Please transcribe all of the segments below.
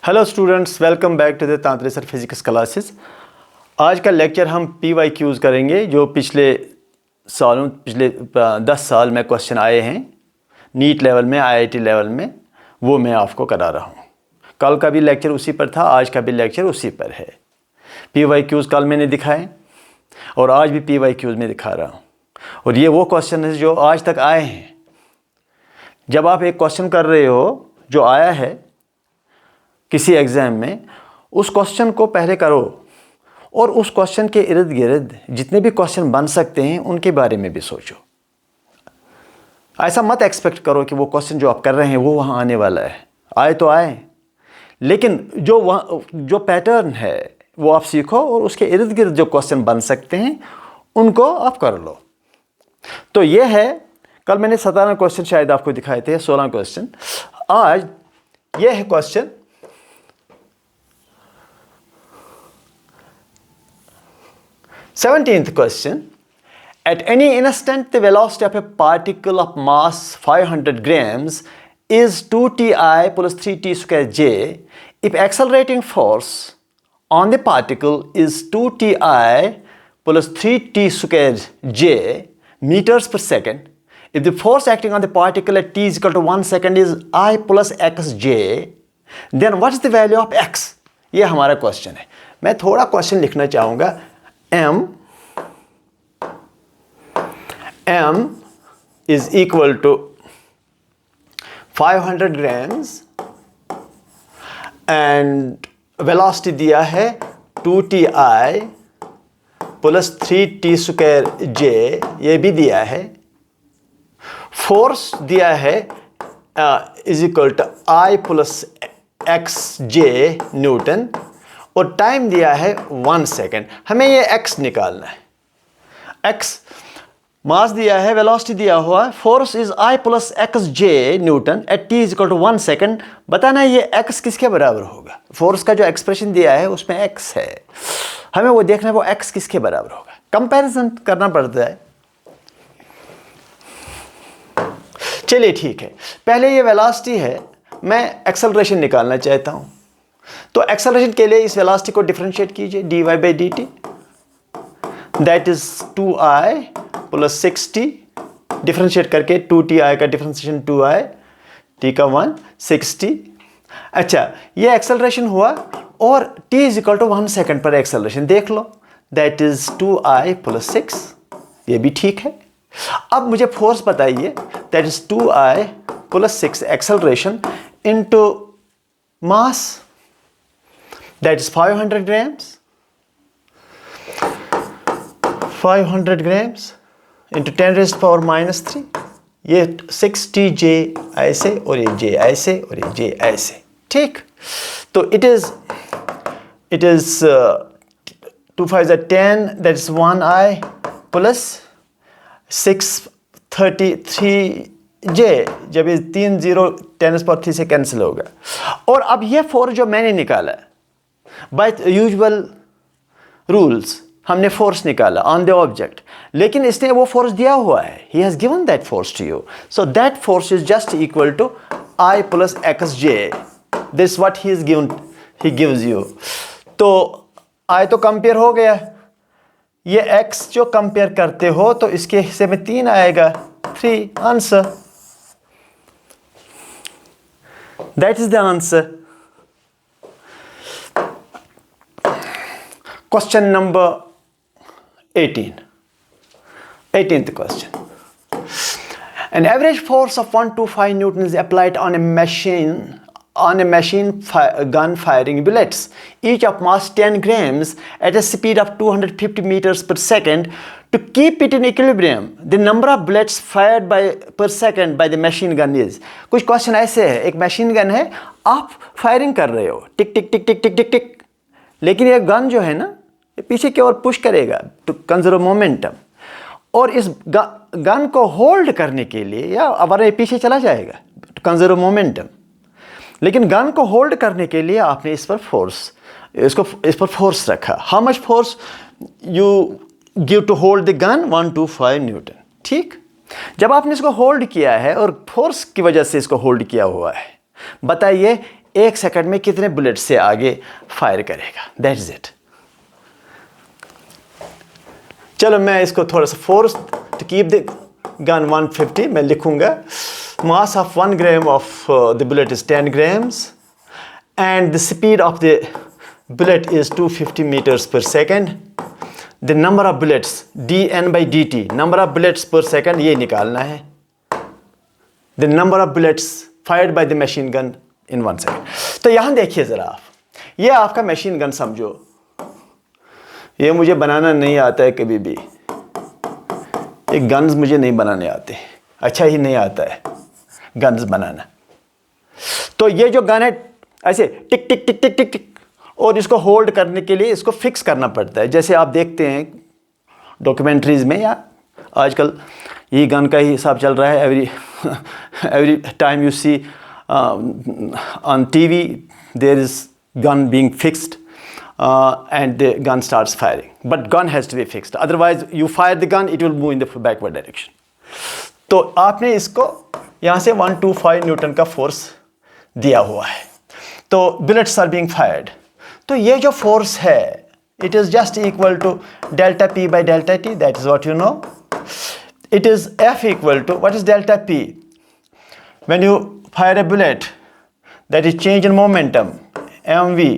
Hello students, welcome back to the Tantrik physics classes. आज का lecture हम PYQs करेंगे जो पिछले 10 साल में क्वेश्चन आए हैं नीट लेवल में, IIT लेवल में, वो मैं आपको करा रहा हूँ। कल का भी लेक्चर उसी पर था, आज का भी लेक्चर उसी पर है। PYQs कल मैंने दिखाए और आज भी PYQs में दिखा रहा हूँ। और ये वो क्वेश्चन है जो आज तक आए हैं। जब आप एक क्वेश्चन कर रहे हो जो आया है किसी एग्ज़ाम में, उस क्वेश्चन को पहले करो और उस क्वेश्चन के इर्द गिर्द जितने भी क्वेश्चन बन सकते हैं उनके बारे में भी सोचो। ऐसा मत एक्सपेक्ट करो कि वो क्वेश्चन जो आप कर रहे हैं वो वहाँ आने वाला है। आए तो आए, लेकिन जो पैटर्न है वो आप सीखो और उसके इर्द गिर्द जो क्वेश्चन बन सकते हैं उनको आप कर लो। तो ये है, कल मैंने 17 क्वेश्चन शायद आपको दिखाए थे, 16 क्वेश्चन। आज ये है question 17th question. At any instant, the velocity of a particle of mass 500 grams is 2ti plus 3t square j. If accelerating force on the particle is 2ti plus 3t square j meters per second, if the force acting on the particle at t is equal to 1 second is I plus xj, then what is the value of x? ये हमारा question है। मैं थोड़ा question लिखना चाहूँगा। M is equal to 500 grams and velocity दिया है 2ti plus 3t square j, ये भी दिया है। फोर्स दिया है is equal to I plus xj Newton और टाइम दिया है 1 सेकेंड। हमें ये x निकालना है। x मास दिया है, वेलोसिटी दिया हुआ है, force is I plus x j newton at t is equal to 1 second. बताना है ये x किसके बराबर होगा। फोर्स का जो एक्सप्रेशन दिया है उसमें x है, हमें वो देखना है वो x किसके बराबर होगा। कंपैरिजन करना पड़ता है। चलिए ठीक है, पहले ये वेलोसिटी है, मैं एक्सेलरेशन निकालना चाहता हूँ। तो एक्सेलरेशन के लिए इस वेलोसिटी को डिफरेंशिएट कीजिए, dy by dt, that is 2i plus 6t। Differentiate करके 2ti का डिफरेंशिएशन 2i, t का 1, 6t। अच्छा, ये एक्सेलरेशन हुआ और t is equal to 1 second पर एक्सेलरेशन देख लो, दैट इज 2i प्लस 6, ये भी ठीक है। अब मुझे फोर्स बताइए, that is 2i plus 6 acceleration into mass, that is 500 grams. 500 grams into 10 raised power minus 3. ये 6tj ऐसे और ये j ऐसे और ये j ऐसे, ठीक। तो it is 2 5 are 10, that is 1i plus 633j, जब ये 3 0 10 power 3 से कैंसिल होगा। और अब ये फोर्स जो मैंने निकाला है बाय यूजुअल रूल्स, हमने फोर्स निकाला ऑन द ऑब्जेक्ट, लेकिन इसने वो फोर्स दिया हुआ है, he has given that force to you, so that force is just equal to I plus x j. This what he is given, he gives you. तो I तो compare हो गया, ये x जो कंपेयर करते हो तो इसके हिस्से में 3 आएगा, 3 answer, that is the answer. Question number 18th question. An average force of 125 Newton is applied on a machine gun firing bullets, each of mass 10 grams at a speed of 250 meters per second. To keep it in equilibrium, the number of bullets fired per second by the machine gun is. कुछ question ऐसे है, एक machine gun है, आप firing कर रहे हो, टिक टिक टिक टिक टिक टिक टिक, लेकिन ये गन जो है ना ये पीछे की ओर पुश करेगा टू कंजर्व मोमेंटम, और इस गन को होल्ड करने के लिए, या अब ये पीछे चला जाएगा टू कंजर्व मोमेंटम, लेकिन गन को होल्ड करने के लिए आपने इस पर फोर्स रखा। How much force you give to hold the gun? 125 newton, ठीक। जब आपने इसको होल्ड किया है और फोर्स की वजह से इसको होल्ड किया हुआ है, बताइए 1 सेकंड में कितने बुलेट से आगे फायर करेगा, दैट इज इट। चलो मैं इसको थोड़ा सा force to keep the gun 150 मैं लिखूंगा। Mass of 1 gram of the bullet is 10 grams and the speed of the bullet is 250 meters per second. The number of bullets dn by dt, number of bullets per second ये निकालना है। The number of bullets fired by the machine gun in 1 second। तो यहाँ देखिए ज़रा आप, ये आपका मशीन गन समझो, ये मुझे बनाना नहीं आता है कभी भी, ये गन्स मुझे नहीं बनाने आते, अच्छा ही नहीं आता है गन्स बनाना। तो ये जो गन है ऐसे टिक टिक टिक टिक टिक टिक, और इसको होल्ड करने के लिए इसको फिक्स करना पड़ता है। जैसे आप देखते हैं डॉक्यूमेंट्रीज़ में या आजकल ये गन का ही हिसाब चल रहा है, every time you see on TV there is gun being fixed and the gun starts firing, but gun has to be fixed, otherwise you fire the gun it will move in the backward direction। तो आपने इसको यहाँ से 125 Newton का force दिया हुआ है, तो bullets are being fired। तो ये जो फोर्स है it is just equal to delta p by delta t, that is what you know। It is F equal to, what is delta p? When you fire a bullet, that is change in momentum mv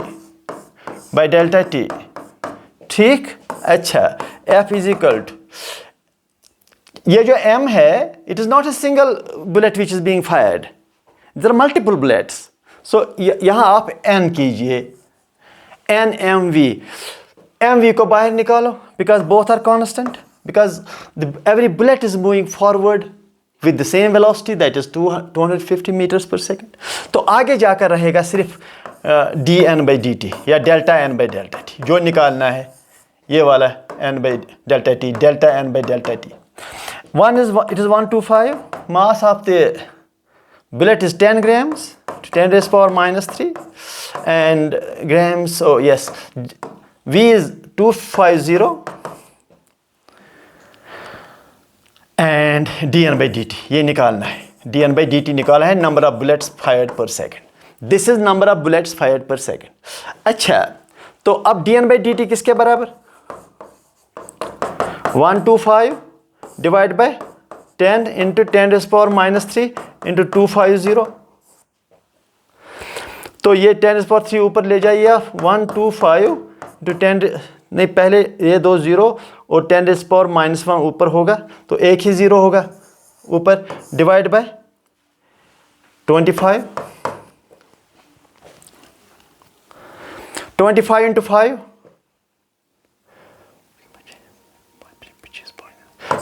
by delta t, ठीक। अच्छा, F is equal to, ये जो m है it is not a single bullet which is being fired, there are multiple bullets, so यहाँ आप n कीजिए, n mv, mv को बाहर निकालो because both are constant, because every bullet is moving forward with the same velocity, that is 250 meters per second। तो आगे जाकर रहेगा सिर्फ dn by dt या delta n by delta t, जो निकालना है ये वाला n by delta t, delta n by delta t। It is 125, mass of the bullet is 10 grams to 10 raised power minus 3 and grams, oh yes, v is 250 and dn by dt ये निकालना है, dn by dt निकाला है, number of bullets fired per second, this is number of bullets fired per second। अच्छा, तो अब dn by dt किसके बराबर, 125 divide by 10 into 10 raised power minus 3 into 250, तो ये 10 raised power 3 ऊपर ले जाइए आप, 125 into 10, नहीं पहले ये 2 0 और 10 raised power minus 1 ऊपर होगा, तो एक ही 0 होगा ऊपर, divide by 25, 25 into 5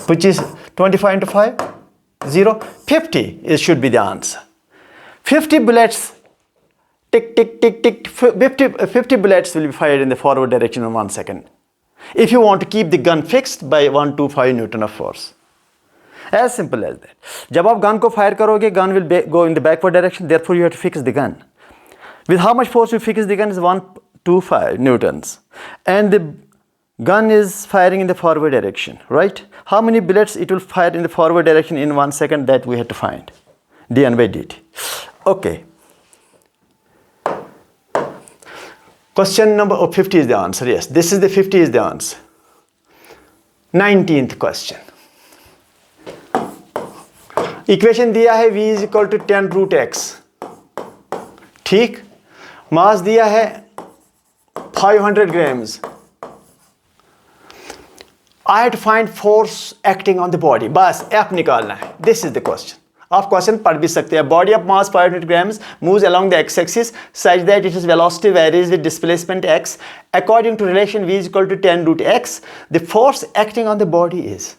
which is 25 into 5, 0, 50 it should be the answer। 50 bullets, tick tick tick tick, 50 bullets will be fired in the forward direction in 1 second if you want to keep the gun fixed by 125 Newton of force, as simple as that। जब आप gun को fire करोगे gun will go in the backward direction, therefore you have to fix the gun। With how much force you fix the gun is 125 newtons and the gun is firing in the forward direction, right? How many bullets it will fire in the forward direction in 1 second, that we have to find, dn by dt। Okay, question number 50 is the answer, yes, this is the 50 is the answer। 19th question, equation दिया है v is equal to 10 root x, ठीक, मास दिया है 500 grams, I have to find force acting on the body, बस F निकालना है, this is the question। आप question पढ़ भी सकते हैं, body of mass 500 grams moves along the x-axis such that its velocity varies with displacement x according to relation v is equal to 10 root x, the force acting on the body is,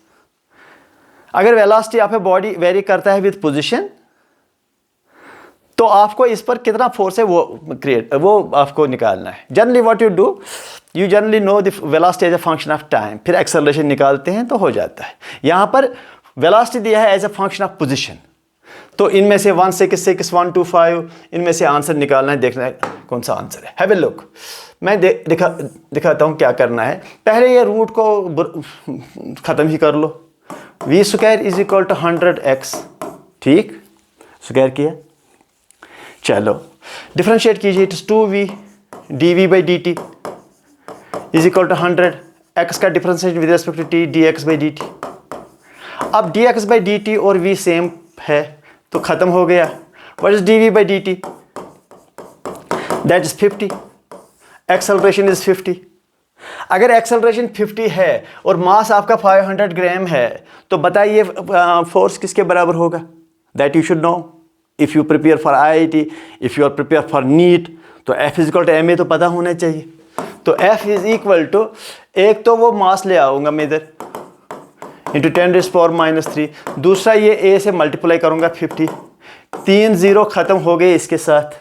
अगर velocity आप body very करता है with position, तो आपको इस पर कितना force है वो आपको निकालना है। Generally what you do, you generally know the velocity as a function of time, फिर एक्सेलरेशन निकालते हैं तो हो जाता है। यहाँ पर वेलोसिटी दिया है as a function of position, तो इनमें से 1 6 6 1 2 5 इनमें से आंसर निकालना है, देखना है कौन सा आंसर है। हैव ए लुक, मैं दिखाता हूँ क्या करना है। पहले ये रूट को ख़त्म ही कर लो, v square is equal to 100x, ठीक, स्क्वायर किया। चलो डिफरेंशिएट कीजिए, it is 2v dv by dt is equal to 100, x का differentiate with respect to t dx by dt। अब dx बाई dt और v सेम है तो ख़त्म हो गया। What is dv by dt? That is 50, acceleration is 50। अगर acceleration 50 है और मास आपका 500 ग्राम है तो बताइए फोर्स किसके बराबर होगा? That you should know if you prepare for IIT, if you are prepare for NEET, तो F is equal to ma तो पता होना चाहिए। तो F इज इक्वल टू, एक तो वो मास ले आऊँगा मैं इधर इंटू 10⁻⁻3, दूसरा ये A से मल्टीप्लाई करूँगा 50, 3 0 ख़त्म हो गए इसके साथ।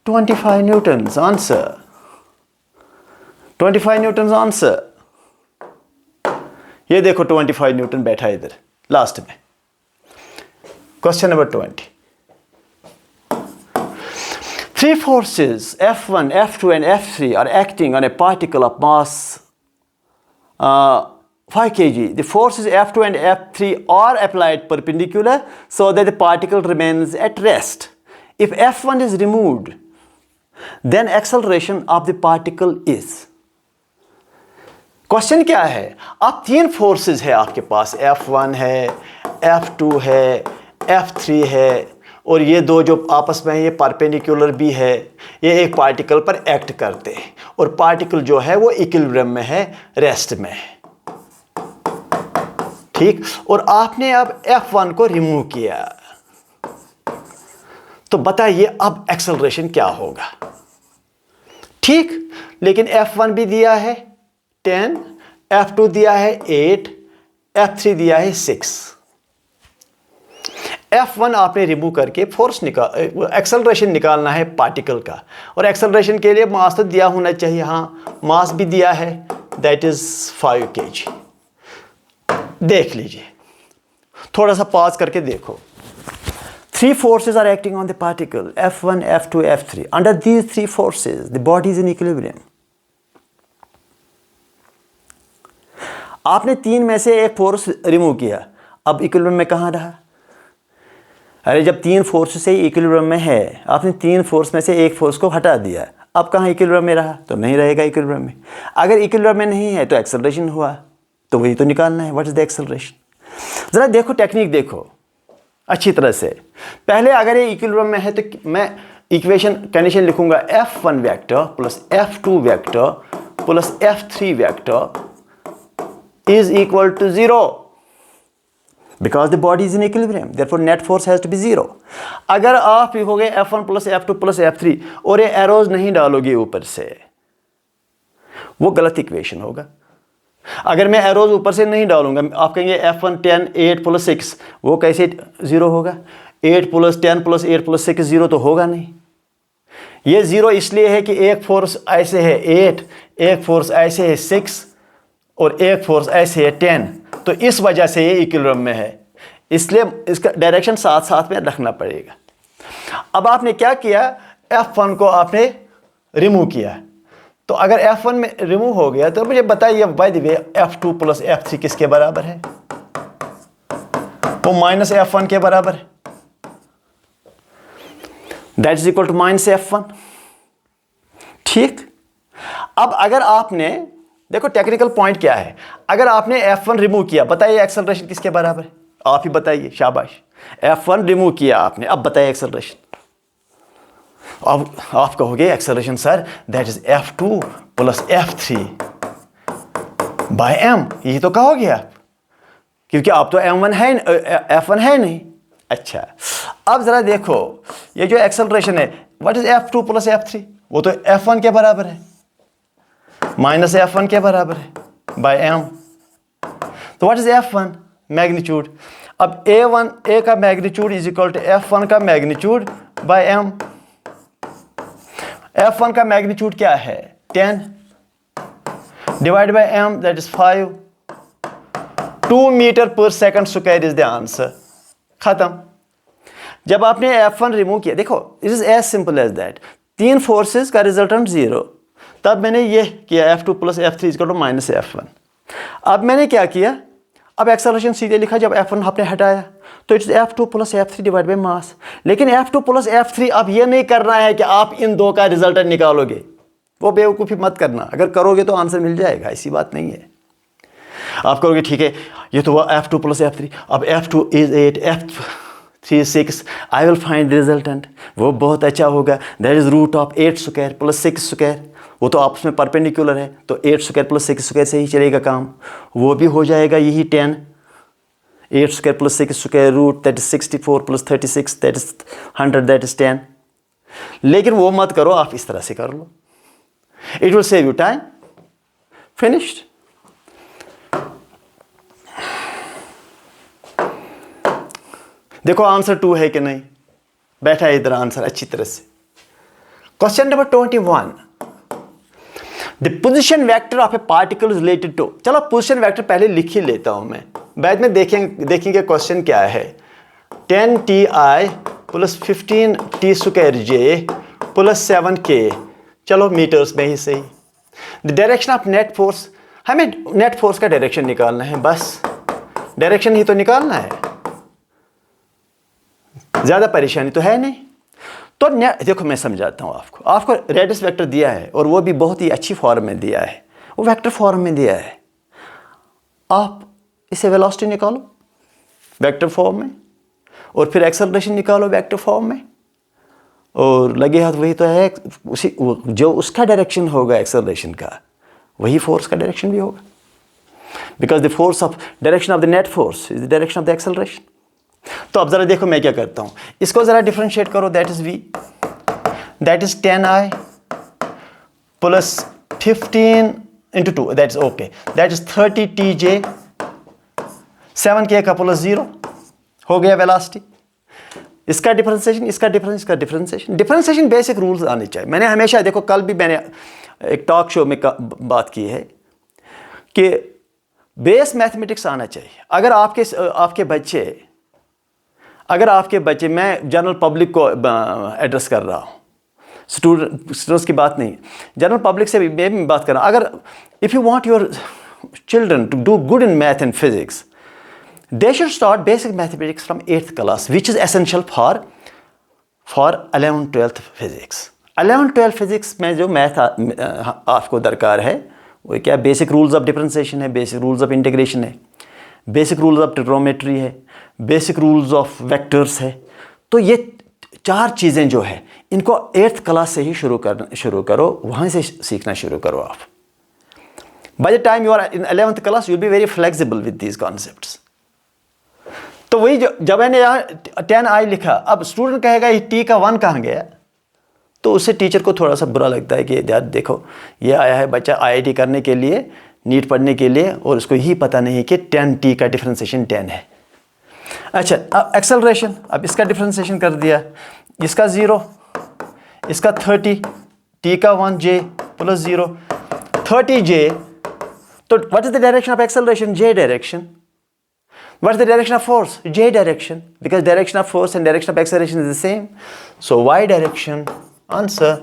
25 न्यूटन्स आंसर, 25 न्यूटन आंसर। ये देखो 25 न्यूटन बैठा है इधर लास्ट में। Question number 20। Three forces F1, F2 and F3 are acting on a particle of mass 5 kg. The forces F2 and F3 are applied perpendicular so that the particle remains at rest. If F1 is removed, then acceleration of the particle is। Question क्या है? आप 3 forces है आपके पास, F1 है, F2 है, F3 है, और ये दो जो आपस में ये परपेंडिकुलर भी है, ये एक पार्टिकल पर एक्ट करते हैं और पार्टिकल जो है वो इक्विलिब्रियम में है, रेस्ट में है, ठीक। और आपने अब F1 को रिमूव किया तो बताइए अब एक्सेलरेशन क्या होगा? ठीक, लेकिन F1 भी दिया है 10, F2 दिया है 8, F3 दिया है 6। F1 आपने रिमूव करके फोर्स एक्सेलरेशन निकालना है पार्टिकल का, और एक्सेलरेशन के लिए मास तो दिया होना चाहिए। हाँ, मास भी दिया है, दैट इज 5 kg। देख लीजिए, थोड़ा सा पॉज करके देखो। 3 forces are acting on the particle F1, F2, F3. Under these 3 forces, the body is in equilibrium. आपने 3 में से एक फोर्स रिमूव किया, अब इक्विलिब्रियम में कहाँ रहा? अरे जब 3 फोर्स से इक्विलिब्रियम में है, आपने 3 फोर्स में से एक फोर्स को हटा दिया, अब कहाँ इक्विलिब्रियम में रहा? तो नहीं रहेगा इक्विलिब्रियम में। अगर इक्विलिब्रियम में नहीं है तो एक्सेलरेशन हुआ, तो वही तो निकालना है, व्हाट इज द एक्सेलरेशन। ज़रा देखो टेक्निक, देखो अच्छी तरह से। पहले अगर ये इक्विलिब्रियम में है तो मैं इक्वेशन कंडीशन लिखूंगा F1 vector plus F2 vector plus F3 vector is equal to 0 because the body is in equilibrium, therefore net force has to be 0। अगर आप लिखोगे F1 plus F2 plus F3 और ये एरोज नहीं डालोगे ऊपर से, वो गलत इक्वेशन होगा। अगर मैं एरोज ऊपर से नहीं डालूंगा, आप कहेंगे F1 10 8 प्लस 6, वो कैसे 0 होगा? 8 प्लस 10 प्लस 8 प्लस 6 0 तो होगा नहीं। ये 0 इसलिए है कि एक फोर्स ऐसे है 8, एक फोर्स ऐसे है 6 और एक फोर्स ऐसे है 10, तो इस वजह से ये इक्विलिब्रियम में है, इसलिए इसका डायरेक्शन साथ साथ में रखना पड़ेगा। अब आपने क्या किया? F1 को आपने रिमूव किया, तो अगर F1 में रिमूव हो गया तो मुझे बताइए by the way F2 plus F3 किसके बराबर है? वो माइनस F1 के बराबर है, that is equal to minus F1, ठीक। अब अगर आपने देखो टेक्निकल पॉइंट क्या है, अगर आपने F1 रिमूव किया, बताइए एक्सेलरेशन किसके बराबर है? आप ही बताइए, शाबाश। F1 रिमूव किया आपने, अब बताइए एक्सेलरेशन। अब आप कहोगे acceleration sir that is F2 plus F3 by M, यही तो कहोगे आप, क्योंकि आप तो M1 है, F1 है नहीं। अच्छा, अब जरा देखो ये जो एक्सेलरेशन है, what is F2 plus F3? वो तो F1 के बराबर है, माइनस F1 के बराबर है बाय M। तो व्हाट इज F1? मैग्नीट्यूड। अब A का magnitude is equal to F1 का मैग्नीट्यूड बाय M। F1 का मैग्नीट्यूड क्या है? 10 divide by M, that is 5। 2 metre पर second square is the answer. खत्म। जब आपने F1 रिमूव किया, देखो it is as simple as that, 3 forces का रिजल्टेंट 0, तब मैंने ये किया F2 plus F3 is equal to minus F1। अब मैंने क्या किया, अब एक्सेलरेशन सीधे लिखा, जब F1 आपने हटाया तो it's F2 plus F3 divide by mass. लेकिन F2 प्लस F3 अब ये नहीं करना है कि आप इन दो का रिजल्टेंट निकालोगे, वो बेवकूफ़ी मत करना। अगर करोगे तो आंसर मिल जाएगा, ऐसी बात नहीं है। आप करोगे ठीक है, ये तो हुआ F2 प्लस F3, अब F2 is 8, F3 is 6, I will find resultant. वो बहुत अच्छा होगा, that is root of 8 square plus 6 square, वो तो आपस में परपेंडिकुलर है, तो 8 स्क्वायर प्लस 6 स्क्वायर से ही चलेगा काम। वो भी हो जाएगा यही 10, 8 square plus 6 square root that is 64 plus 36 that is 100 that is 10। लेकिन वो मत करो, आप इस तरह से कर लो, it will save you time. Finished. देखो आंसर 2 है कि नहीं, बैठा है इधर आंसर अच्छी तरह से। Question number 21, the position vector of a particle related to. चलो पोजिशन वेक्टर पहले लिख ही लेता हूं मैं, बाद में देखेंगे क्वेश्चन क्या है। 10ti प्लस 15t स्क्वायर जे प्लस 7k, चलो मीटर्स में ही सही। The direction of net force, हमें नेट फोर्स का डायरेक्शन निकालना है, बस डायरेक्शन ही तो निकालना है, ज़्यादा परेशानी तो है नहीं। तो देखो मैं समझाता हूँ आपको रेडियस वेक्टर दिया है और वो भी बहुत ही अच्छी फॉर्म में दिया है, वो वेक्टर फॉर्म में दिया है। आप इसे वेलोसिटी निकालो वेक्टर फॉर्म में, और फिर एक्सेलरेशन निकालो वेक्टर फॉर्म में, और लगे हाथ वही तो है, उसी जो उसका डायरेक्शन होगा एक्सेलरेशन का, वही फोर्स का डायरेक्शन भी होगा, because the force of direction of the net force is the direction of the acceleration. तो अब जरा देखो मैं क्या करता हूं, इसको जरा डिफरेंशिएट करो, that is v, that is 10i plus 15 into 2, that is okay, that is 30tj, 7k का प्लस 0 हो गया वेलोसिटी। इसका डिफरेंशिएशन, इसका डिफरेंशिएशन, डिफरेंशिएशन बेसिक रूल्स आने चाहिए। मैंने हमेशा, देखो कल भी मैंने एक टॉक शो में बात की है कि बेस मैथमेटिक्स आना चाहिए। अगर आपके बच्चे, मैं जनरल पब्लिक को एड्रेस कर रहा हूँ, स्टूडेंट्स की बात नहीं, जनरल पब्लिक से भी मैं बात कर रहा हूँ। अगर if you want your children to do good in math and physics, they should start basic mathematics from 8th class, which is essential for 11th 12th physics. 11th 12th physics में जो मैथ आपको दरकार है वो क्या, basic rules of differentiation है, basic rules of integration है, basic rules of trigonometry है, बेसिक रूल्स ऑफ वेक्टर्स है। तो ये 4 चीज़ें जो है इनको 8th क्लास से ही शुरू करो, वहाँ से सीखना शुरू करो आप। By the time you are in 11th class you will be very flexible with these concepts. तो वही जब मैंने यहाँ 10i लिखा, अब स्टूडेंट कहेगा ये t का 1 कहाँ गया, तो उससे टीचर को थोड़ा सा बुरा लगता है कि यार देखो ये आया है बच्चा IIT करने के लिए, नीट पढ़ने के लिए, और उसको यही पता नहीं कि 10t का डिफरेंशिएशन 10 है। अच्छा, अब एक्सेलरेशन, अब इसका डिफरेंशिएशन कर दिया, इसका 0, इसका 30, t का 1j प्लस 0, 30j। तो what is the direction of acceleration? j direction. What is the direction of force? J direction, because direction of force and direction of acceleration is the same. So y direction, answer,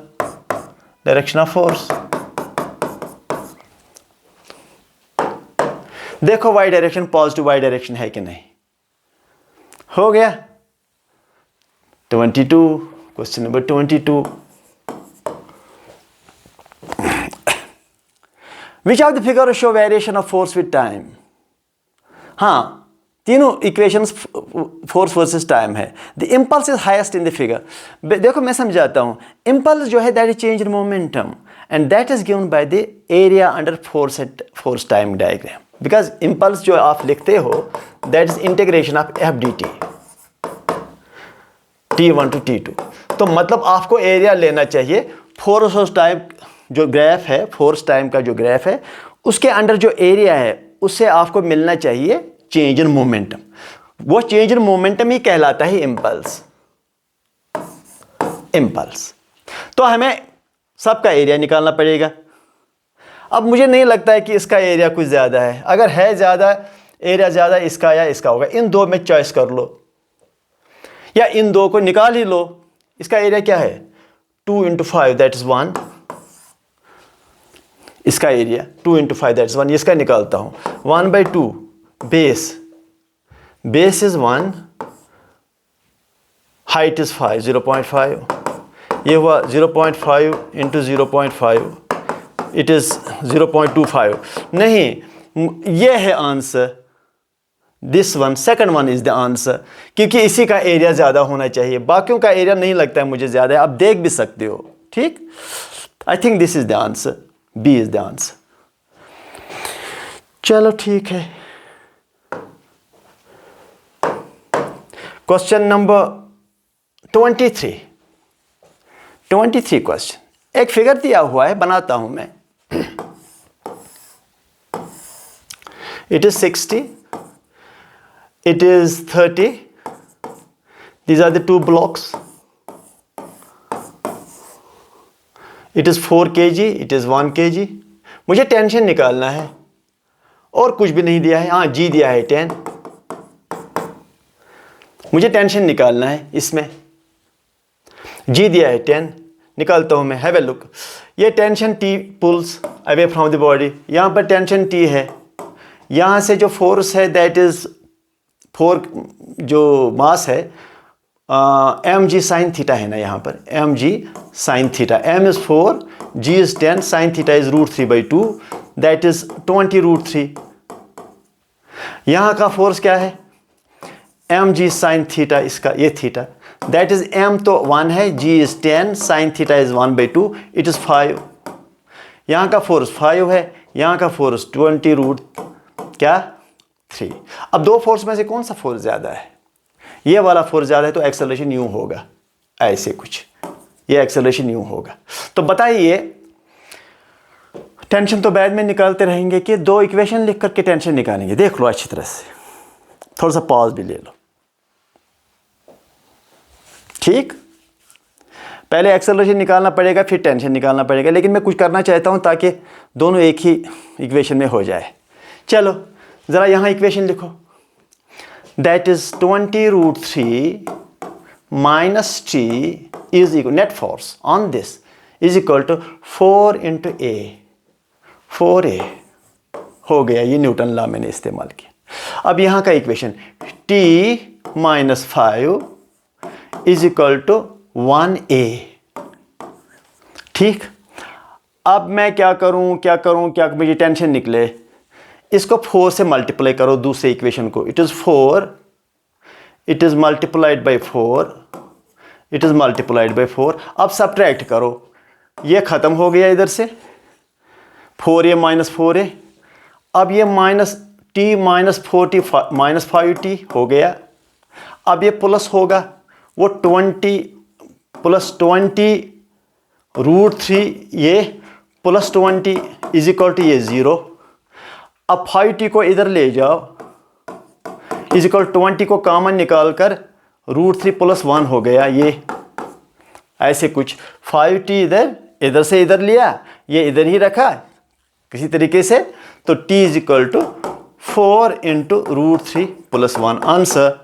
direction of force. देखो y direction positive y direction है कि नहीं। हो गया 22, question number 22। Which of the figures show variation of force with time? हाँ, तीनों equations force versus time है। The impulse is highest in the figure. देखो मैं समझाता हूँ, इम्पल्स जो है that is change in momentum and that is given by the area under force at force time diagram. Because impulse जो आप लिखते हो that is integration of F D T, T1 to T2। तो मतलब आपको area लेना चाहिए, force time जो ग्राफ है, फोर्स टाइम का जो ग्राफ है उसके अंडर जो एरिया है उससे आपको मिलना चाहिए चेंज इन मोमेंटम। वो चेंज इन मोमेंटम ही कहलाता है इम्पल्स। तो हमें सबका एरिया निकालना पड़ेगा। अब मुझे नहीं लगता है कि इसका एरिया कुछ ज़्यादा है, अगर है ज़्यादा एरिया ज़्यादा इसका या इसका होगा, इन दो में चॉइस कर लो या इन दो को निकाल ही लो। इसका एरिया क्या है 2 × 5 दैट इज 1, इसका एरिया 2 × 5 दैट इज 1, इसका निकालता हूँ 1/2 बेस इज 1, हाइट इज 5, 0.5, ये हुआ 0.5 इंटू 0.5, इट इज 0.25। नहीं, ये है answer, this one, second one is the answer, क्योंकि इसी का एरिया ज्यादा होना चाहिए, बाकियों का एरिया नहीं लगता है मुझे ज्यादा है, आप देख भी सकते हो। ठीक, I think this is the answer, B is the answer. चलो ठीक है, क्वेश्चन नंबर 23 क्वेश्चन, एक फिगर दिया हुआ है, बनाता हूं मैं। It is 60, it is 30, these are the two blocks, it is 4 kg, it is 1 kg। मुझे टेंशन निकालना है और कुछ भी नहीं दिया है, हाँ जी दिया है 10, मुझे टेंशन निकालना है, इसमें जी दिया है 10, निकालता हूं मैं। हैव ए लुक, ये tension T pulls away from the body, यहां पर टेंशन T है, यहां से जो फोर्स है दैट इज 4, जो मास है एम जी साइन थीटा है ना, यहाँ पर m g sine theta, m is 4, g is 10, sine theta is √3/2, that is 20√3। यहाँ का फोर्स क्या है, एम जी साइन थीटा, इसका ये थीटा, दैट इज एम तो 1 है, G is 10, sine theta is 1/2, it is 5। यहाँ का फोर्स 5 है, यहाँ का फोर्स 20√3। अब दो फोर्स में से कौन सा फोर्स ज़्यादा है, ये वाला फोर्स ज़्यादा है, तो एक्सेलरेशन यूं होगा, ऐसे कुछ, ये एक्सेलरेशन यूं होगा। तो बताइए, टेंशन तो बाद में निकालते रहेंगे कि दो इक्वेशन लिख करके टेंशन निकालेंगे। देख लो अच्छी तरह से, थोड़ा सा पॉज भी ले लो। ठीक, पहले एक्सेलरेशन निकालना पड़ेगा, फिर टेंशन निकालना पड़ेगा, लेकिन मैं कुछ करना चाहता हूं ताकि दोनों एक ही इक्वेशन में हो जाए। चलो ज़रा यहाँ इक्वेशन लिखो, that is 20√3 minus T is equal, net force on this is equal to 4 × A, 4A हो गया, ये न्यूटन लॉ मैंने इस्तेमाल किया। अब यहाँ का equation T - 5 is equal to 1A। ठीक, अब मैं क्या करूं, मुझे टेंशन निकले, इसको 4 से मल्टीप्लाई करो दूसरे इक्वेशन को, it is 4, it is multiplied by 4, it is multiplied by 4। अब सब्ट्रैक्ट करो, ये खत्म हो गया इधर से, 4A - 4A, अब ये -T - 4T -5T हो गया। अब ये प्लस होगा, वो 20 + 20√3, ये +20 इज इक्वल टू ये 0। अब 5T को इधर ले जाओ, इज इक्वल 20 को कॉमन निकाल कर √3 + 1 हो गया, ये ऐसे कुछ। 5T इधर से इधर लिया, ये इधर ही रखा किसी तरीके से, तो T is equal to 4 × √3 + 1। Answer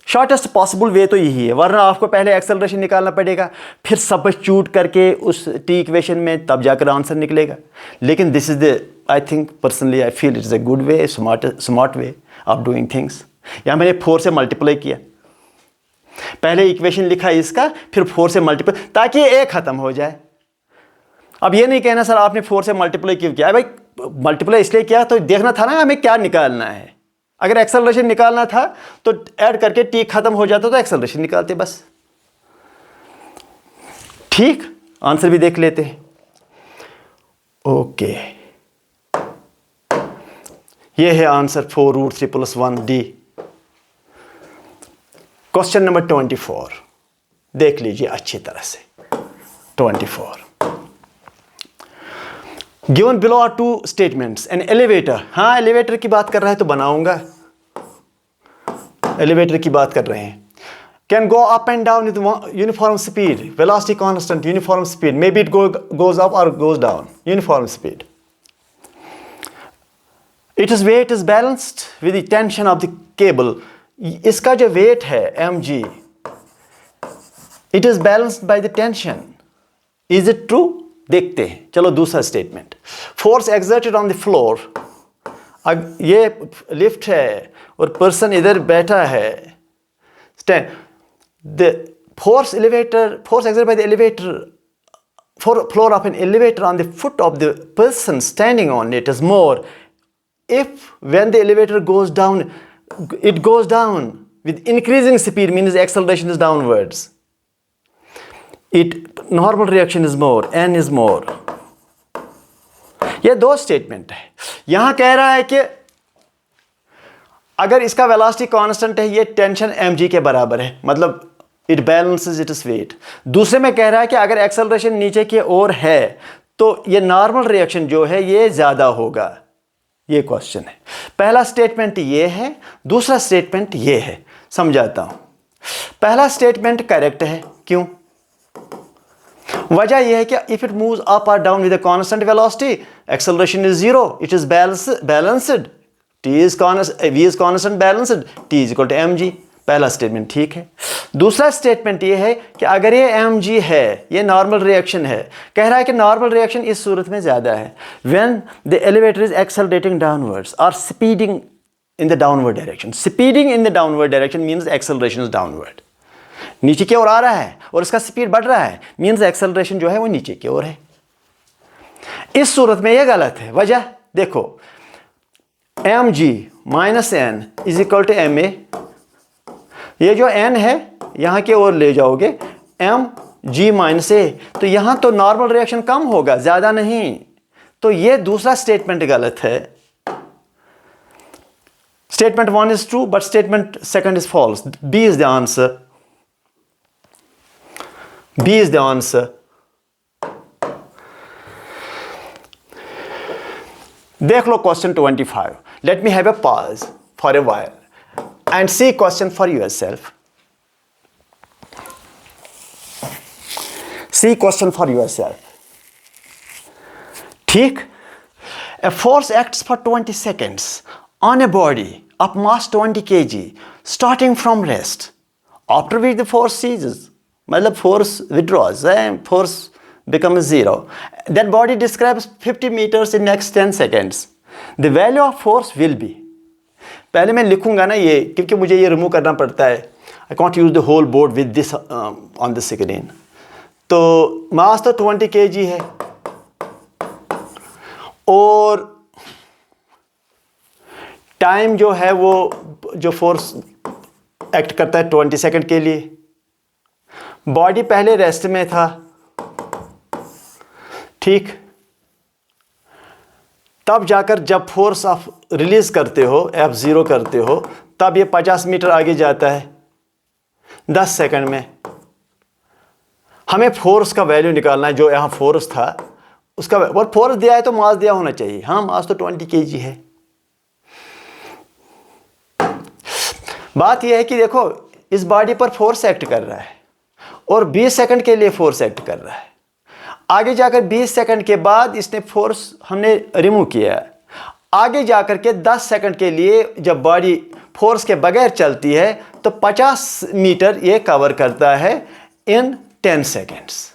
shortest possible way तो यही है, वरना आपको पहले एक्सेलरेशन निकालना पड़ेगा, फिर सब्स्टिट्यूट करके उस T इक्वेशन में, तब जाकर आंसर निकलेगा। लेकिन this is the, I think personally I feel it's a good way, smart way of doing things. यहाँ मैंने 4 से मल्टीप्लाई किया, पहले इक्वेशन लिखा इसका, फिर 4 से मल्टीप्लाई, ताकि ये खत्म हो जाए। अब ये नहीं कहना सर आपने 4 से मल्टीप्लाई क्यों किया, भाई मल्टीप्लाई इसलिए किया तो देखना था ना हमें क्या निकालना है। अगर एक्सेलरेशन निकालना था तो ऐड करके T खत्म हो जाता तो एक्सेलरेशन निकालते बस। ठीक, आंसर भी देख लेते हैं। ओके, ये है आंसर 4√3 + 1D। क्वेश्चन नंबर 24 देख लीजिए अच्छी तरह से। 24 given below are 2 statements, an elevator, हाँ एलिवेटर की बात कर रहा है तो बनाऊंगा, एलिवेटर की बात कर रहे हैं। Can go up and down with uniform speed, velocity constant, uniform speed, maybe it goes up और goes down, uniform speed. It is weight is balanced with the tension of the cable, इसका जो weight है mg, it is balanced by the tension, is it true? देखते हैं। चलो दूसरा statement, force exerted on the floor अब ये lift है और पर्सन इधर बैठा है, the force exerted by the elevator, floor of an elevator on the foot of the person standing on it is more if when the elevator goes down, it goes down with increasing speed, means the acceleration is downwards. Normal reaction is more, n is more. ये दो statement है। यहां कह रहा है कि अगर इसका वेलोसिटी कांस्टेंट है, ये टेंशन mg के बराबर है, मतलब इट बैलेंसेस इट्स वेट। दूसरे में कह रहा है कि अगर एक्सेलरेशन नीचे की ओर है तो ये नॉर्मल रिएक्शन जो है ये ज़्यादा होगा। ये क्वेश्चन है। पहला स्टेटमेंट ये है, दूसरा स्टेटमेंट ये है। समझाता हूँ। पहला स्टेटमेंट करेक्ट है। क्यों? वजह यह है कि इफ इट मूव्स अप और down with a constant velocity, acceleration is zero, it is balanced, v is constant balanced, t is equal to mg। पहला स्टेटमेंट ठीक है। दूसरा स्टेटमेंट ये है कि अगर ये mg है, ये नॉर्मल रिएक्शन है, कह रहा है कि नॉर्मल रिएक्शन इस सूरत में ज़्यादा है when the elevator is accelerating downwards और speeding in the downward direction. Speeding in the downward direction means acceleration is downward, नीचे की ओर आ रहा है और इसका स्पीड बढ़ रहा है, मीन्स एक्सेलरेशन जो है वो नीचे की ओर है। इस सूरत में ये गलत है। वजह देखो, mg minus n is equal to ma। ये जो n है यहाँ की ओर ले जाओगे mg माइनस a, तो यहाँ तो नॉर्मल रिएक्शन कम होगा, ज़्यादा नहीं। तो ये दूसरा स्टेटमेंट गलत है। Statement 1 is true but statement 2 is false. B is the answer. B is the answer. देख लो question 25. Let me have a pause for a while and see question for yourself. See question for yourself. ठीक? A force acts for 20 seconds on a body of mass 20 kg starting from rest, after which the force ceases. मतलब force withdraws and force becomes zero. That body describes 50 meters in next 10 seconds. The value of force will be. पहले मैं लिखूंगा ना ये, क्योंकि मुझे ये remove करना पड़ता है. I can't use the whole board with this on the screen. तो मास तो 20 kg है और टाइम जो है वो जो फोर्स एक्ट करता है 20 सेकंड के लिए। बॉडी पहले रेस्ट में था, ठीक? तब जाकर जब फोर्स आप रिलीज करते हो, F0 करते हो, तब ये 50 मीटर आगे जाता है 10 सेकंड में। हमें फोर्स का वैल्यू निकालना है, जो यहाँ फोर्स था उसका, और फोर्स दिया है तो मास दिया होना चाहिए। हाँ, मास तो 20 kg है। बात यह है कि देखो, इस बॉडी पर फोर्स एक्ट कर रहा है और 20 सेकंड के लिए फोर्स एक्ट कर रहा है। आगे जाकर 20 सेकंड के बाद इसने फोर्स हमने रिमूव किया है। आगे जाकर के 10 सेकंड के लिए जब बॉडी फोर्स के बगैर चलती है तो 50 मीटर ये कवर करता है इन 10 सेकंड्स।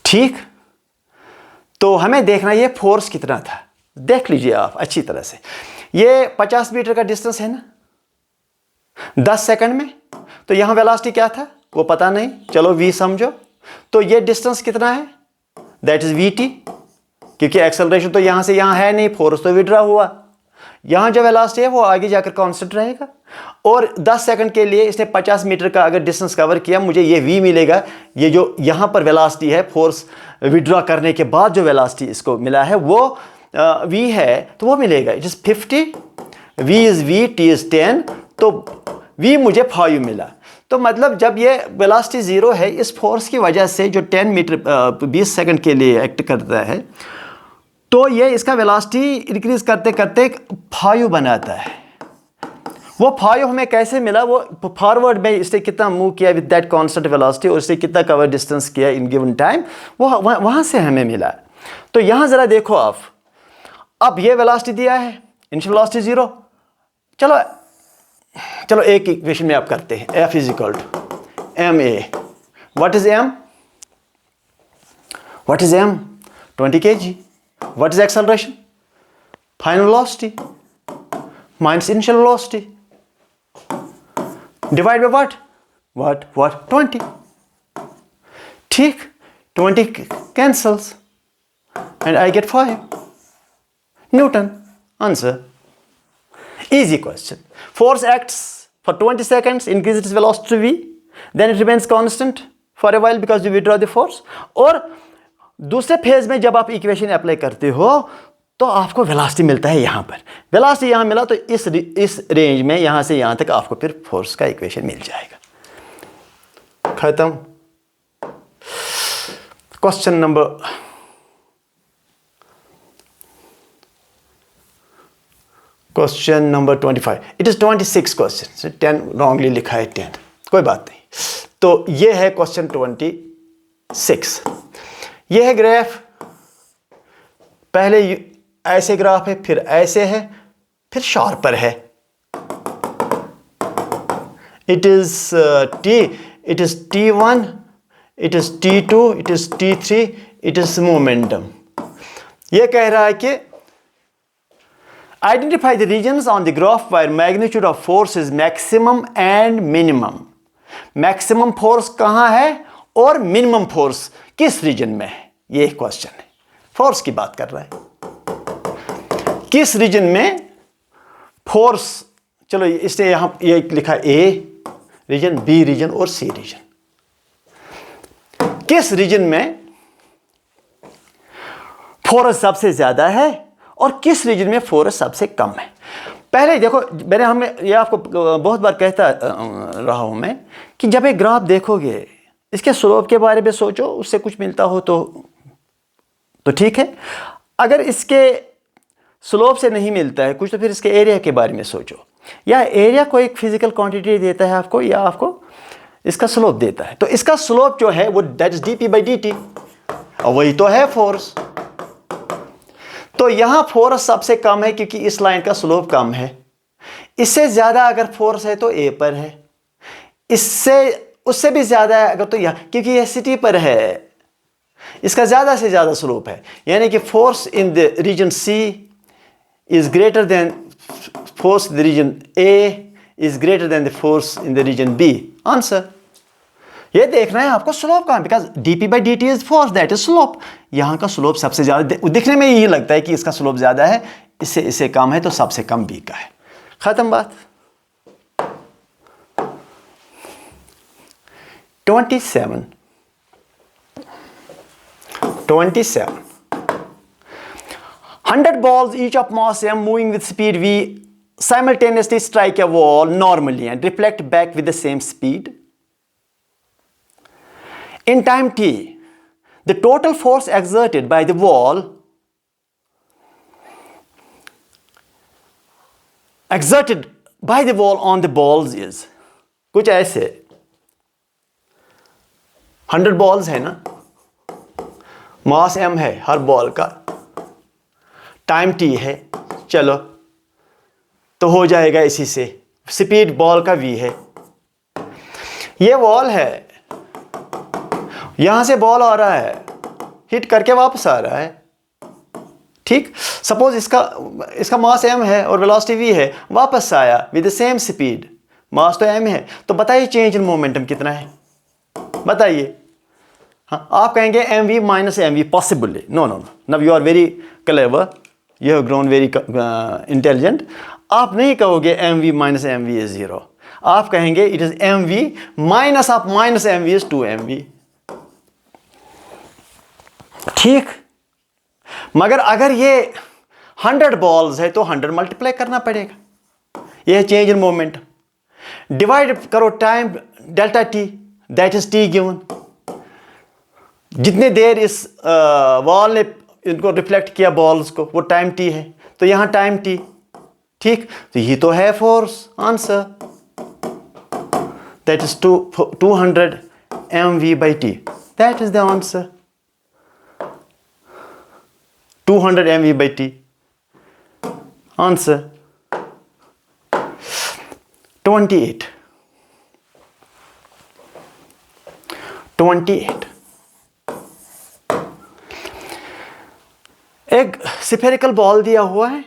ठीक? तो हमें देखना ये फोर्स कितना था। देख लीजिए आप अच्छी तरह से। ये 50 मीटर का डिस्टेंस है ना 10 सेकंड में, तो यहां वेलोसिटी क्या था वो पता नहीं, चलो v समझो। तो ये डिस्टेंस कितना है, दैट इज vt, क्योंकि एक्सेलरेशन तो यहां से यहां है नहीं, फोर्स तो विड्रॉ हुआ। यहां जो वेलोसिटी है वो आगे जाकर कांस्टेंट रहेगा। और 10 सेकंड के लिए इसने 50 मीटर का अगर डिस्टेंस कवर किया, मुझे ये v मिलेगा। ये जो यहां पर वेलोसिटी है फोर्स विड्रॉ करने के बाद जो वेलोसिटी इसको मिला है वो v है, तो वो मिलेगा it is 50, v is v, t is 10, तो v मुझे 5 मिला। तो मतलब जब ये वेलोसिटी 0 है, इस फोर्स की वजह से जो 10 मीटर 20 सेकंड के लिए एक्ट करता है, तो ये इसका वेलोसिटी इंक्रीज करते करते 5 बनाता है। वो 5 हमें कैसे मिला, वो फॉरवर्ड में इसने कितना मूव किया विद दैट कांस्टेंट वेलोसिटी और इसने कितना कवर डिस्टेंस किया इन गिवन टाइम, वो वहाँ से हमें मिला। तो यहाँ ज़रा देखो आप, अब ये वेलोसिटी दिया है, इनिशियल वेलोसिटी 0। चलो एक इक्वेशन में आप करते हैं, F is equal to ma। What is m? What is m? 20 kg। What is acceleration? Final velocity minus initial velocity divide by what 20। ठीक, 20 cancels and I get 5 Newton. Answer. Easy question. Force acts for 20 seconds, increases its velocity v, then it remains constant for a while because you withdraw the force. और दूसरे phase में जब आप equation apply करते हो तो आपको velocity मिलता है यहाँ पर, वेलोसिटी यहाँ मिला तो इस रेंज में यहाँ से यहाँ तक आपको फिर फोर्स का इक्वेशन मिल जाएगा। खत्म। Question number 25। It is 26 question, 10 wrongly लिखा है 10, कोई बात नहीं। तो ये है क्वेश्चन 26। ये है ग्राफ, पहले ऐसे ग्राफ है, फिर ऐसे है, फिर शार्पर है। It is T1, it is T2, it is T3, it is momentum. ये कह रहा है कि identify the regions on the graph where magnitude of force is maximum and minimum. Maximum force कहां है और मिनिमम फोर्स किस रीजन में है, ये क्वेश्चन है। फोर्स की बात कर रहा है, किस रीजन में फोर्स। चलो इसने यहां ये लिखा ए रीजन, बी रीजन और सी रीजन। किस रीजन में फोर्स सबसे ज्यादा है और किस रीजन में फोर्स सबसे कम है। पहले देखो, मैंने ये आपको बहुत बार कहता रहा हूं मैं कि जब एक ग्राफ देखोगे इसके स्लोप के बारे में सोचो, उससे कुछ मिलता हो तो ठीक है। अगर इसके स्लोप से नहीं मिलता है कुछ तो फिर इसके एरिया के बारे में सोचो, या एरिया को एक फिजिकल क्वांटिटी देता है आपको, या आपको इसका स्लोप देता है। तो इसका स्लोप जो है वो दैट इज dp/dt, और वही तो है फोर्स। तो यहां फोर्स सबसे कम है क्योंकि इस लाइन का स्लोप कम है। इससे ज्यादा अगर फोर्स है तो ए पर है, उससे भी ज्यादा है अगर तो यहां, क्योंकि यह सिटी पर है, इसका ज्यादा से ज्यादा स्लोप है। यानी कि force in the region C is greater than force in the region A is greater than the force in the region B. Answer. ये देखना है आपको स्लोप कहां, because dp/dt is force, that is slope. यहां का slope सबसे ज्यादा दिखने में यही लगता है कि इसका स्लोप ज्यादा है, इससे कम है, तो सबसे कम बी का है। खत्म बात। 27 100 balls each of mass m moving with speed v simultaneously strike a wall normally and reflect back with the same speed. In time t, the total force exerted by the wall on the balls is, कुछ ऐसे 100 balls है ना, मास m है हर ball का, time t है, चलो तो हो जाएगा इसी से। स्पीड बॉल का v है, ये बॉल है, यहां से बॉल आ रहा है, हिट करके वापस आ रहा है। ठीक, सपोज इसका मास m है और वेलोसिटी v है, वापस आया विद द सेम स्पीड, मास तो m है, तो बताइए चेंज इन मोमेंटम कितना है, बताइए। हाँ, आप कहेंगे mv minus mv possibly, no, now you are very clever, you have grown very intelligent. आप नहीं कहोगे mv माइनस mv इज 0, आप कहेंगे it is mv minus of minus mv is 2mv। ठीक, मगर अगर ये 100 बॉल्स है तो 100 मल्टीप्लाई करना पड़ेगा, यह चेंज इन मोमेंट। डिवाइड करो time delta T, that is T given, जितने देर इस वॉल ने इनको रिफ्लेक्ट किया बॉल्स को, वो टाइम टी है, तो यहां टाइम टी। ठीक, तो ये तो है force. Answer that is 200 mv/t, that is the answer, 200 mv/t। Answer. 28 एक स्फेरिकल बॉल दिया हुआ है,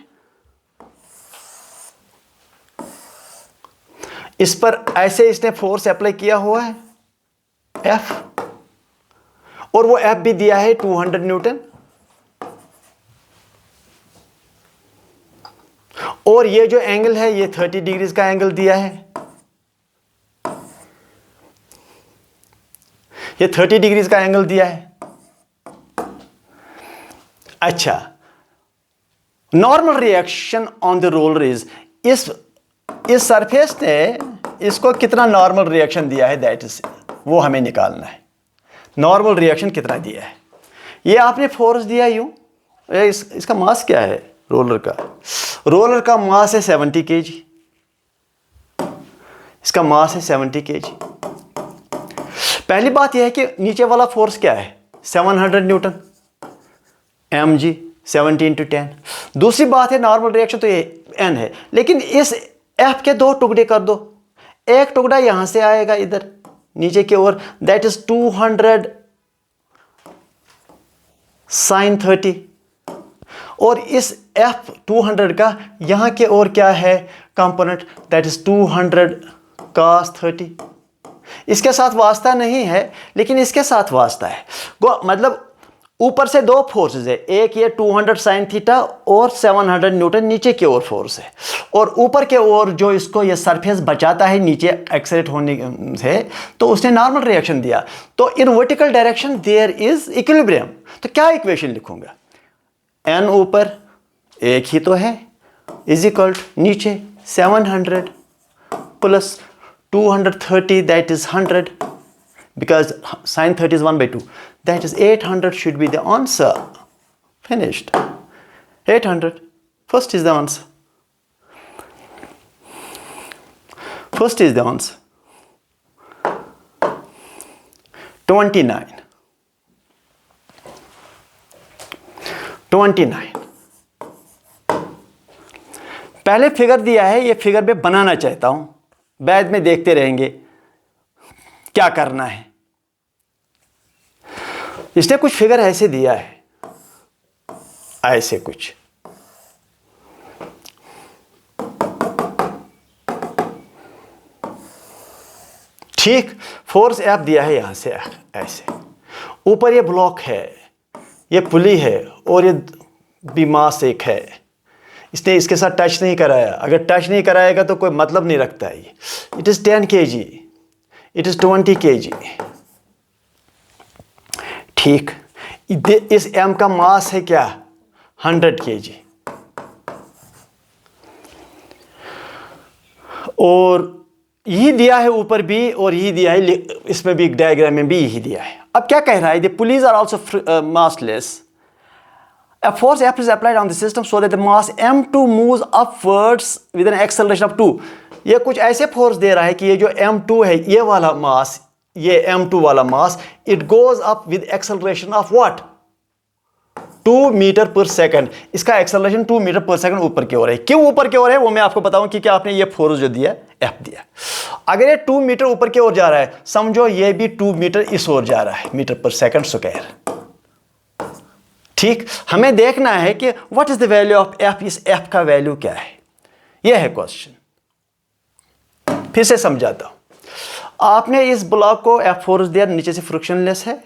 इस पर ऐसे इसने फोर्स अप्लाई किया हुआ है F, और वो F भी दिया है 200 न्यूटन, और ये जो एंगल है ये 30 डिग्रीज का एंगल दिया है, ये 30 डिग्रीज का एंगल दिया है। अच्छा, normal reaction on the roller is, इस सरफेस ने इसको कितना नॉर्मल रिएक्शन दिया है, दैट इज वो हमें निकालना है। नॉर्मल रिएक्शन कितना दिया है, ये आपने फोर्स दिया यूं, इसका मास क्या है रोलर का? रोलर का मास है 70 kg, इसका मास है 70 kg। पहली बात यह है कि नीचे वाला फोर्स क्या है, 700 न्यूटन mg, 70 × 10। दूसरी बात है नॉर्मल रिएक्शन तो ये n है, लेकिन इस F के दो टुकड़े कर दो, एक टुकड़ा यहां से आएगा इधर नीचे की ओर, दैट इज 200 sin 30, और इस F 200 का यहां के ओर क्या है कंपोनेंट, दैट इज 200 cos 30। इसके साथ वास्ता नहीं है, लेकिन इसके साथ वास्ता है। मतलब ऊपर से दो फोर्सेस है, एक ये 200 sin थीटा और 700 न्यूटन नीचे की ओर फोर्स है, और ऊपर के ओर जो इसको ये सरफेस बचाता है नीचे एक्सेलरेट होने से, तो उसने नॉर्मल रिएक्शन दिया। तो in vertical direction there is equilibrium. तो क्या इक्वेशन लिखूंगा, n ऊपर एक ही तो है, इज इक्वल नीचे 700 plus 230 that is 100, because sin 30 is 1/2, that is 800 should be the answer. Finished. 800 first is the answer. First is the answer. 29. 29 पहले figure दिया है, ये फिगर में बनाना चाहता हूं, बाद में देखते रहेंगे क्या करना है। इसने कुछ फिगर ऐसे दिया है, ऐसे कुछ, ठीक, फोर्स F दिया है यहां से ऐसे, ऊपर ये ब्लॉक है, ये पुली है, और ये भी मास एक है, इसने इसके साथ टच नहीं कराया। अगर टच नहीं कराएगा तो कोई मतलब नहीं रखता है ये। It is 10 kg, it is 20 kg, ठीक। इस M का मास है क्या, 100 kg, और यही दिया है ऊपर भी, और यही दिया है इसमें भी, डायग्राम में भी यही दिया है। अब क्या कह रहा है, the pulleys are also massless, a force F is applied on the system so that the mass M2 moves upwards with an acceleration of 2। ये कुछ ऐसे फोर्स दे रहा है कि ये जो M2 है, ये वाला मास, ये M2 वाला mass, it goes up with acceleration of what, 2 metre पर सेकंड। इसका एक्सेलरेशन 2 मीटर पर सेकंड ऊपर की ओर है। क्यों ऊपर की ओर है वो मैं आपको बताऊं, क्योंकि आपने ये फोर्स जो दिया F दिया। अगर ये 2 मीटर ऊपर की ओर जा रहा है, समझो ये भी 2 मीटर इस ओर जा रहा है, मीटर पर सेकंड स्क्वायर, ठीक। हमें देखना है कि what is the value of F, इस F का वैल्यू क्या है, यह है क्वेश्चन। फिर से समझाता हूं, आपने इस ब्लॉक को F फोर्स दिया, नीचे से फ्रिक्शनलेस है।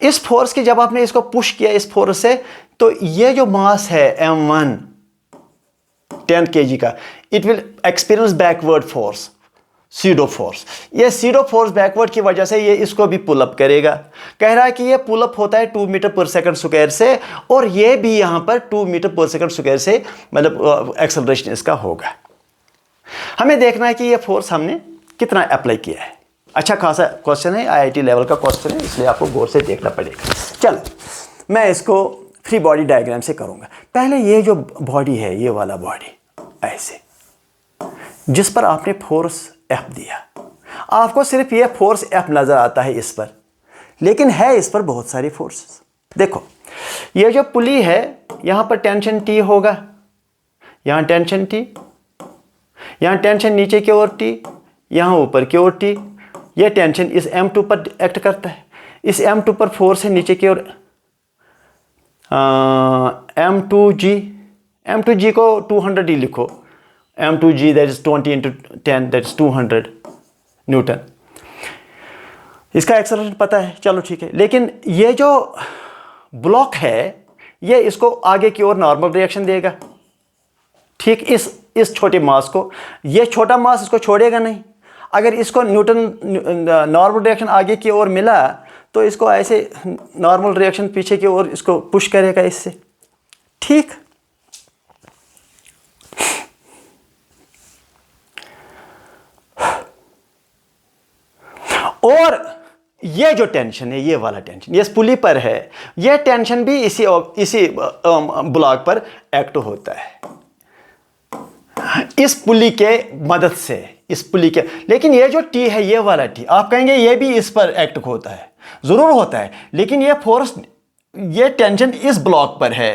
इस फोर्स की जब आपने इसको पुश किया इस फोर्स से, तो ये जो मास है M1 10 kg का, it will experience backward force, SIDO force. ये सीडो फोर्स बैकवर्ड की वजह से ये इसको भी पुल अप करेगा। कह रहा है कि ये पुल अप होता है 2 मीटर पर सेकंड स्क्वायर से, और ये भी यहां पर 2 मीटर पर सेकंड स्क्वायर से, मतलब एक्सेलरेशन इसका होगा। हमें देखना है कि ये फोर्स हमने कितना अप्लाई किया है। अच्छा खासा क्वेश्चन है, IIT लेवल का क्वेश्चन है, इसलिए आपको गौर से देखना पड़ेगा। चलो मैं इसको फ्री बॉडी डायग्राम से करूंगा। पहले ये जो बॉडी है, ये वाला बॉडी ऐसे, जिस पर आपने फोर्स F दिया, आपको सिर्फ ये फोर्स F नजर आता है इस पर, लेकिन है इस पर बहुत सारी फोर्सेस। देखो ये जो पुली है, यहां पर टेंशन T होगा, यहां टेंशन T, यहां टेंशन नीचे की ओर T, यहां ऊपर की ओर T। ये टेंशन इस M2 पर एक्ट करता है, इस M2 पर फोर्स है नीचे की ओर M2G, M2G को 200 ही लिखो, m2g that is 20 into 10 that is 200 Newton. इसका एक्सेलरेशन पता है, चलो ठीक है। लेकिन ये जो ब्लॉक है ये इसको आगे की ओर नॉर्मल रिएक्शन देगा, ठीक, इस छोटे मास को। ये छोटा मास इसको छोड़ेगा नहीं। अगर इसको न्यूटन नॉर्मल रिएक्शन आगे की ओर मिला तो इसको ऐसे नॉर्मल रिएक्शन पीछे की ओर इसको पुश करेगा इससे, ठीक। और ये जो टेंशन है, ये वाला टेंशन, ये पुली पर है, ये टेंशन भी इसी ब्लॉक पर एक्ट होता है इस पुली के मदद से, इस पुली के। लेकिन ये जो टी है, ये वाला टी, आप कहेंगे ये भी इस पर एक्ट होता है, जरूर होता है, लेकिन ये फोर्स, ये टेंशन इस ब्लॉक पर है,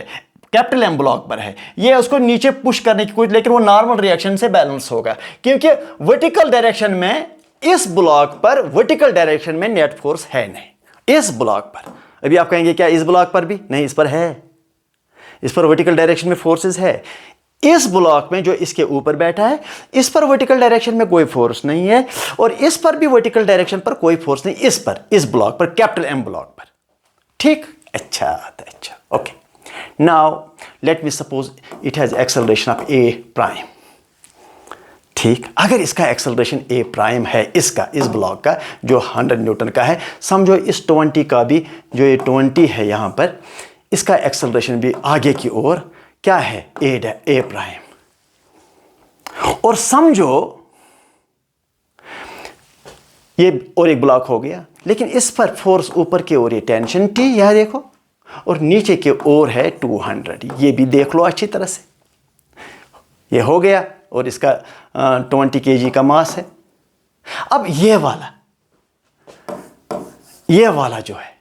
कैपिटल एम ब्लॉक पर है, ये उसको नीचे पुश करने की कोई, लेकिन वो नॉर्मल रिएक्शन से बैलेंस होगा, क्योंकि वर्टिकल डायरेक्शन में इस ब्लॉक पर, वर्टिकल डायरेक्शन में नेट फोर्स है नहीं इस ब्लॉक पर। अभी आप कहेंगे क्या इस ब्लॉक पर भी नहीं, इस पर है, इस पर वर्टिकल डायरेक्शन में फोर्सेस है। इस ब्लॉक में जो इसके ऊपर बैठा है, इस पर वर्टिकल डायरेक्शन में कोई फोर्स नहीं है, और इस पर भी वर्टिकल डायरेक्शन पर कोई फोर्स नहीं, इस पर, इस ब्लॉक पर, कैपिटल एम ब्लॉक पर, ठीक। अच्छा, okay. Now let me suppose it has acceleration of A prime, ठीक। अगर इसका एक्सेलरेशन ए प्राइम है, इसका, इस ब्लॉक का जो 100 न्यूटन का है, समझो इस 20 का भी, जो ये 20 है यहां पर, इसका एक्सेलरेशन भी आगे की ओर क्या है, ए प्राइम। और समझो ये और एक ब्लॉक हो गया, लेकिन इस पर फोर्स ऊपर की ओर ये टेंशन टी, यह देखो, और नीचे की ओर है 200, ये भी देख लो अच्छी तरह से, ये हो गया, और इसका 20 kg का मास है। अब ये वाला जो है,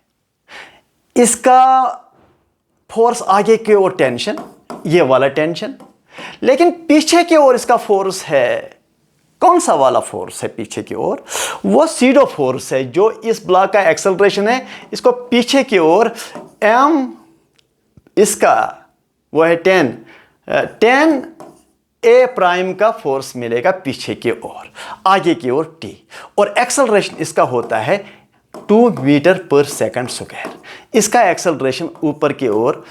इसका फोर्स आगे की ओर टेंशन, ये वाला टेंशन, लेकिन पीछे की ओर इसका फोर्स है, कौन सा वाला फोर्स है पीछे की ओर, वो सीडो फोर्स है, जो इस ब्लॉक का एक्सेलरेशन है, इसको पीछे की ओर m, इसका वो है 10 ए प्राइम का फोर्स मिलेगा पीछे की ओर, आगे की ओर टी, और एक्सेलरेशन इसका होता है 2 मीटर पर सेकंड स्क्वायर। इसका एक्सेलरेशन ऊपर की ओर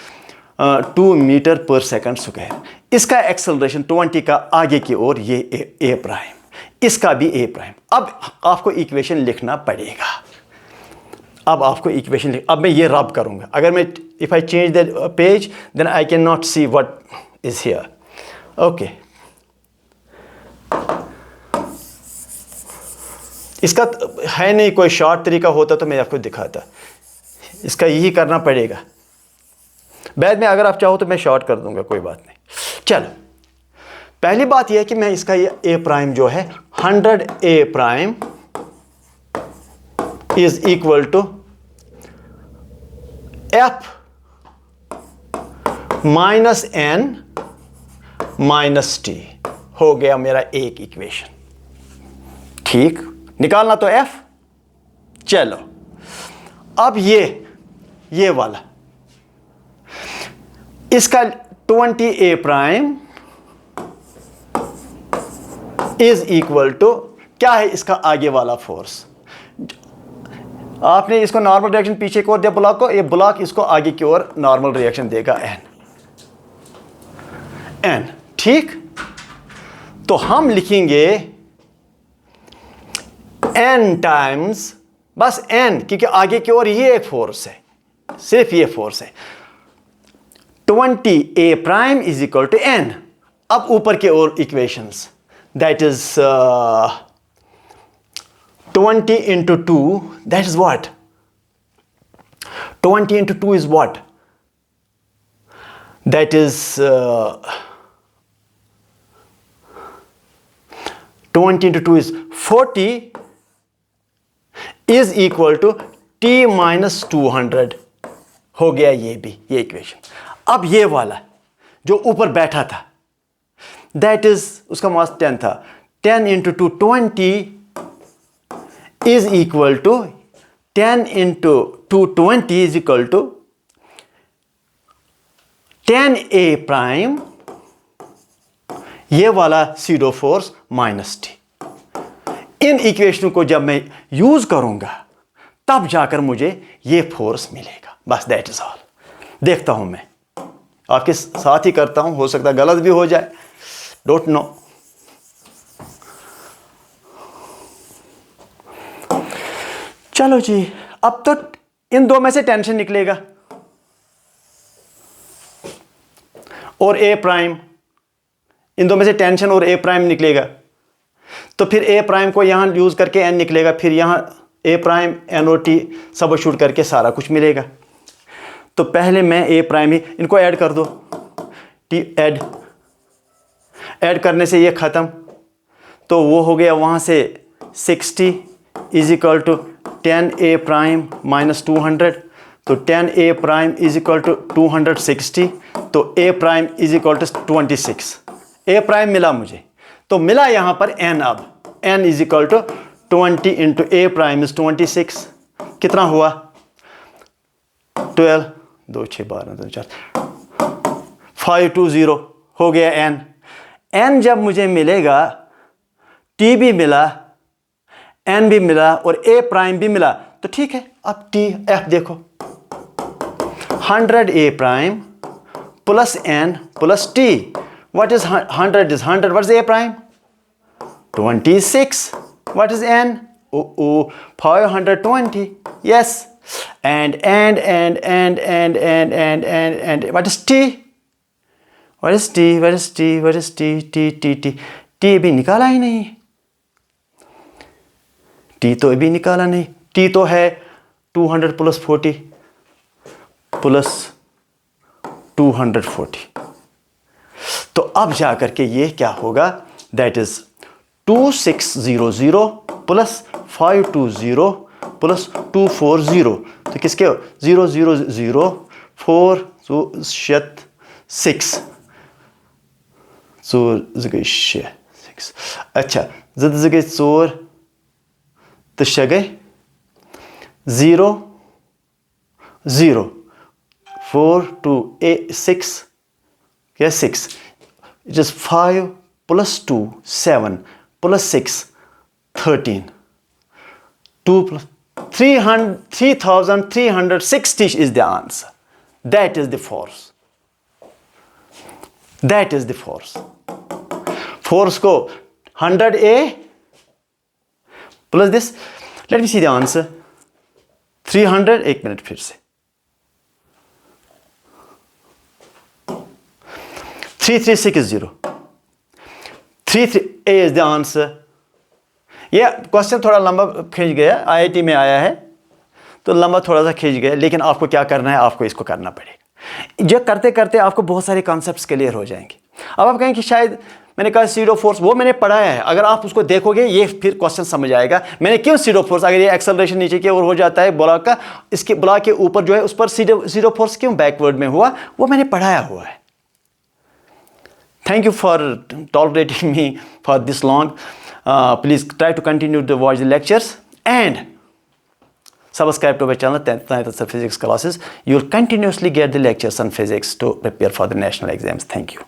2 मीटर पर सेकंड स्क्वायर, इसका एक्सेलरेशन 20 का आगे की ओर, ये ए प्राइम, इसका भी ए प्राइम। अब आपको इक्वेशन लिखना पड़ेगा, अब मैं ये रब करूंगा। अगर मैं, if I change the page, then I can not see what is here, okay. इसका है नहीं कोई शॉर्ट तरीका, होता तो मैं आपको दिखाता, इसका यही करना पड़ेगा। बाद में अगर आप चाहो तो मैं शॉर्ट कर दूंगा, कोई बात नहीं। चलो, पहली बात यह है कि मैं इसका ये ए प्राइम जो है, 100 A prime is equal to F minus N minus T, हो गया मेरा एक इक्वेशन, ठीक। निकालना तो एफ। चलो, अब ये वाला, इसका 20 A prime is equal to क्या है, इसका आगे वाला फोर्स। आपने इसको नॉर्मल रिएक्शन पीछे की ओर दिया ब्लॉक को, ये ब्लॉक इसको आगे की ओर नॉर्मल रिएक्शन देगा एन, ठीक। तो हम लिखेंगे एन टाइम्स, बस एन, क्योंकि आगे की ओर ये एक फोर्स है, सिर्फ ये फोर्स है। 20 A prime is equal to N. अब ऊपर के ओर equations, that is 20 into 2, that is what? 20 into 2 is what? That is 20 into 2 is 40 is equal to t minus 200। हो गया ये भी, ये इक्वेशन। अब ये वाला जो ऊपर बैठा था, that is, उसका मास 10 था, 10 into 2, 20 is equal to 10 into 220 is equal to 10 a prime, ये वाला SIDO force minus T. In equation को जब मैं यूज करूंगा तब जाकर मुझे ये फोर्स मिलेगा। बस दैट इज ऑल। देखता हूं मैं, आपके साथ ही करता हूं, हो सकता है गलत भी हो जाए, डोंट नो। चलो जी, अब तो इन दो में से टेंशन निकलेगा और ए प्राइम, इन दो में से टेंशन और ए प्राइम निकलेगा। तो फिर ए प्राइम को यहां यूज करके एन निकलेगा, फिर यहां ए प्राइम एन और टी सबस्टिट्यूट करके सारा कुछ मिलेगा। तो पहले मैं ए प्राइम ही, इनको ऐड कर दो, टी ऐड करने से ये ख़त्म, तो वो हो गया वहाँ से 60 is equal to 10 A prime minus 200, तो 10 A prime is equal to 260, तो A prime is equal to 26। A prime मिला मुझे, तो मिला यहाँ पर एन। अब N is equal to 20 into A prime is 26, कितना हुआ 12, 2 6 12 2 4 520 हो गया एन। एन जब मुझे मिलेगा, टी भी मिला, एन भी मिला और ए प्राइम भी मिला, तो ठीक है। अब टी एफ देखो, 100 A prime plus N plus T, what is 100 is 100, what is A prime 26, what is N 520, yes, and what is t, what is t, what is t, what is t, t t t t भी निकाला ही नहीं, t तो अभी निकाला नहीं। t तो है 200 plus 40 plus 240, तो अब जा करके ये क्या होगा, दैट इज 2600 प्लस 520 प्लस 240, तो किसके 0 0 0 4 6 6, अच्छा जद गई 4 तो 6 गई 0 0 4 2 8 6, क्या 6, it is 5 plus 2 7 plus 6 13, 2 plus 3360 is the answer. That is the force. That is the force. Force को 100A plus this. Let me see the answer. 300, एक मिनट फिर से, 3360, 33A is the answer. ये क्वेश्चन थोड़ा लंबा खींच गया, IIT में आया है तो लंबा थोड़ा सा खींच गया, लेकिन आपको क्या करना है, आपको इसको करना पड़ेगा। जो करते करते आपको बहुत सारे कॉन्सेप्ट्स क्लियर हो जाएंगे। अब आप कहें कि शायद मैंने कहा सीडो फोर्स, वो मैंने पढ़ाया है, अगर आप उसको देखोगे ये फिर क्वेश्चन समझ आएगा मैंने क्यों सीडो फोर्स, अगर ये एक्सेलरेशन नीचे की ओर हो जाता है ब्लॉक का, इसके ब्लॉक के ऊपर जो है उस पर सीडो फोर्स क्यों बैकवर्ड में हुआ, वो मैंने पढ़ाया हुआ है। Thank you for tolerating me for this long. Please try to continue to watch the lectures and subscribe to my channel, 10th, 9th Physics classes. You will continuously get the lectures on physics to prepare for the national exams. Thank you.